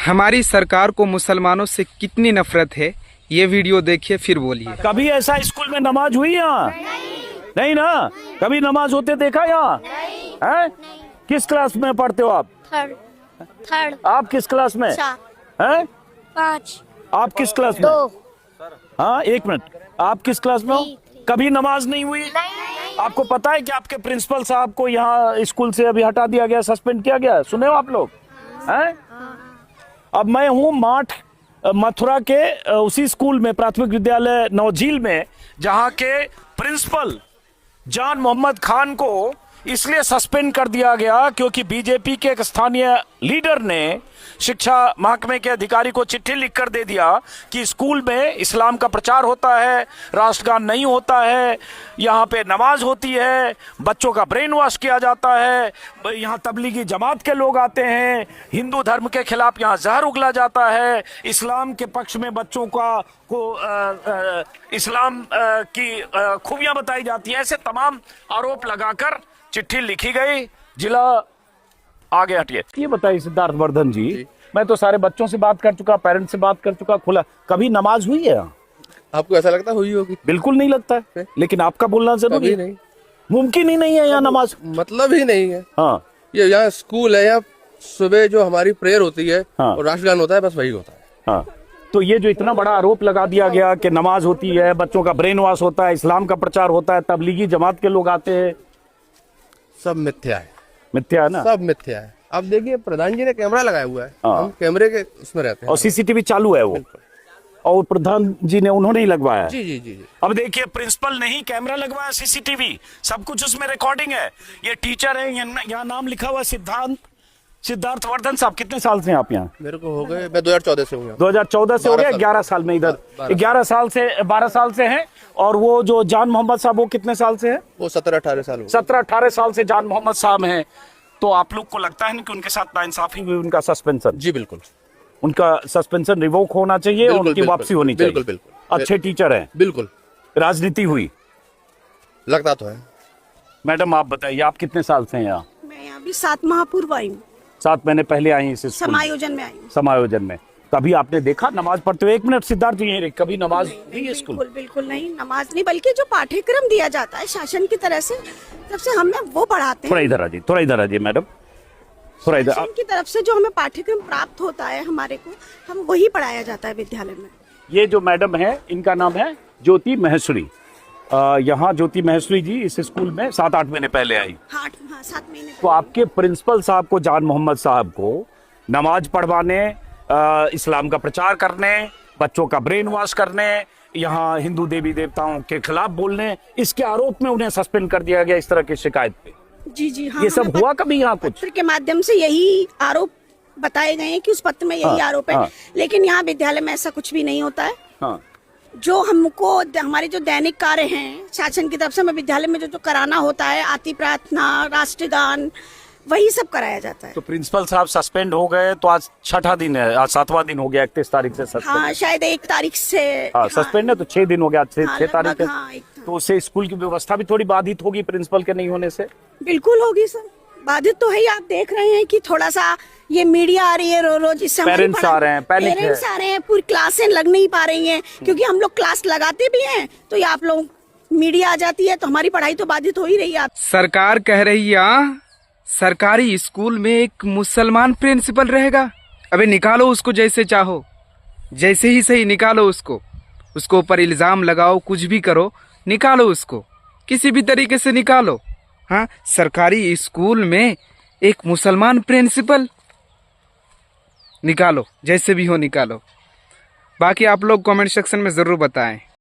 हमारी सरकार को मुसलमानों से कितनी नफरत है, ये वीडियो देखिए फिर बोलिए। कभी ऐसा स्कूल में नमाज हुई यहाँ? नहीं ना। कभी नमाज होते देखा यहाँ? हैं? किस क्लास में पढ़ते हो आप? थर्ड। आप किस क्लास में? हैं? 5। आप किस क्लास में? 2। हाँ, एक मिनट, आप किस क्लास में हो? कभी नमाज नहीं हुई? आपको पता है कि आपके प्रिंसिपल साहब को यहाँ स्कूल से अभी हटा दिया गया, सस्पेंड किया गया? सुने हो आप लोग? हैं? अब मैं हूँ मथुरा के उसी स्कूल में, प्राथमिक विद्यालय नौझील में, जहाँ के प्रिंसिपल जान मोहम्मद खान को इसलिए सस्पेंड कर दिया गया क्योंकि बीजेपी के एक स्थानीय लीडर ने शिक्षा महकमे के अधिकारी को चिट्ठी लिखकर दे दिया कि स्कूल में इस्लाम का प्रचार होता है, राष्ट्रगान नहीं होता है, यहाँ पे नमाज होती है, बच्चों का ब्रेन वॉश किया जाता है, यहाँ तबलीगी जमात के लोग आते हैं, हिंदू धर्म के खिलाफ यहाँ जहर उगला जाता है, इस्लाम के पक्ष में बच्चों को इस्लाम की खूबियां बताई जाती है। ऐसे तमाम आरोप लगाकर चिट्ठी लिखी गई। जिला आगे हटिए। ये बताइए सिद्धार्थ वर्धन जी, मैं तो सारे बच्चों से बात कर चुका, पेरेंट्स से बात कर चुका, खुला, कभी नमाज हुई है? आपको ऐसा लगता हुई होगी? बिल्कुल नहीं लगता है, लेकिन आपका बोलना जरूरी नहीं, मुमकिन ही नहीं है यहाँ नमाज, मतलब ही नहीं है। हाँ, ये यहाँ स्कूल है, यहाँ सुबह जो हमारी प्रेयर होती है हाँ, और राष्ट्रगान होता है, बस वही होता है। हाँ। तो ये जो इतना बड़ा आरोप लगा दिया गया कि नमाज होती है, बच्चों का ब्रेन वॉश होता है, इस्लाम का प्रचार होता है, तबलीगी जमात के लोग आते हैं, सब मिथ्या है। मिथ्या है ना? सब मिथ्या है। अब देखिए, प्रधान जी ने कैमरा लगाया हुआ है, हम कैमरे के उसमें रहते हैं और सीसीटीवी चालू है वो, और प्रधान जी ने उन्होंने ही लगवाया। जी जी जी। अब देखिए, प्रिंसिपल ने ही कैमरा लगवाया, सीसीटीवी, सब कुछ उसमें रिकॉर्डिंग है। ये टीचर है, यहाँ नाम लिखा हुआ सिद्धार्थ वर्धन साहब। कितने साल से हैं आप यहाँ? मेरे को हो गए, मैं 2014 से हूँ। 2014 से हो गया, 11 साल में इधर, 11 साल से 12 साल से हैं। और वो जो जान मोहम्मद साहब, वो कितने साल से है? वो 17-18 साल हो। 17-18 साल से जान मोहम्मद साहब हैं। तो आप लोग को लगता है ना कि उनके साथ नाइंसाफी हुई, उनका सस्पेंशन? जी बिल्कुल, उनका सस्पेंशन रिवोक होना चाहिए और उनकी वापसी होनी चाहिए। बिल्कुल बिल्कुल। अच्छे टीचर हैं। बिल्कुल। राजनीति हुई लगता तो है। मैडम आप बताइए, आप कितने साल से हैं यहाँ? मैं यहाँ भी 7 माह पूर्व आई हूँ। 7 महीने पहले आई इस समायोजन में आई हूँ। समायोजन में कभी आपने देखा नमाज पढ़ते हुए? एक मिनट सिद्धार्थ जी, यहीं कभी नमाज नहीं है स्कूल? बिल्कुल नहीं, नमाज नहीं, बल्कि जो पाठ्यक्रम दिया जाता है शासन की तरफ से, तब से हमें वो पढ़ाते हैं। थोड़ा इधर आ जाइए मैडम, थोड़ा इधर। शासन की तरफ से जो हमें पाठ्यक्रम प्राप्त होता है हमारे को, हम वही पढ़ाया जाता है विद्यालय में। ये जो मैडम है, इनका नाम है ज्योति महेश्वरी। यहाँ ज्योति महेश्वरी जी इस स्कूल में 7-8 महीने पहले आई। 7 महीने। तो आपके प्रिंसिपल साहब को, जान मोहम्मद साहब को, नमाज पढ़वाने, इस्लाम का प्रचार करने, बच्चों का ब्रेन वॉश करने, यहाँ हिंदू देवी देवताओं के खिलाफ बोलने, इसके आरोप में उन्हें सस्पेंड कर दिया गया इस तरह की शिकायत पे। जी जी हाँ, ये सब हुआ कभी यहाँ कुछ? पत्र के माध्यम से यही आरोप बताए गए हैं कि उस पत्र में यही आरोप है, लेकिन यहाँ विद्यालय में ऐसा कुछ भी नहीं होता है। हाँ। जो हमको हमारे जो दैनिक कार्य हैं शासन की तरफ से, हमें विद्यालय में जो कराना होता है, आरती प्रार्थना, राष्ट्रगान, वही सब कराया जाता है। तो प्रिंसिपल साहब सस्पेंड हो गए, तो आज 6ठा दिन है, आज 7वां दिन हो गया, 31 तारीख से सस्पेंड। हाँ, शायद 1 तारीख से सस्पेंड है, तो 6 दिन हो गया, 6 तारीख है। हाँ, तो उससे स्कूल की व्यवस्था भी थोड़ी बाधित होगी प्रिंसिपल के नहीं होने से? बिल्कुल होगी सर, बाधित तो है ही। आप देख रहे हैं कि थोड़ा सा ये मीडिया आ रही है रोज, इससे पेरेंट्स आ रहे हैं, पेरेंट्स आ रहे हैं, पूरी क्लासें लग नहीं पा रही हैं, क्योंकि हम लोग क्लास लगाते भी हैं, तो ये आप लोग मीडिया आ जाती है, तो हमारी पढ़ाई तो बाधित हो ही रही है। सरकार कह रही है सरकारी स्कूल में एक मुसलमान प्रिंसिपल रहेगा। अबे निकालो उसको, जैसे चाहो, जैसे ही सही निकालो उसको ऊपर इल्जाम लगाओ, कुछ भी करो, निकालो उसको, किसी भी तरीके से निकालो। हाँ, सरकारी स्कूल में एक मुसलमान प्रिंसिपल निकालो, जैसे भी हो निकालो। बाकी आप लोग कमेंट सेक्शन में जरूर बताएं।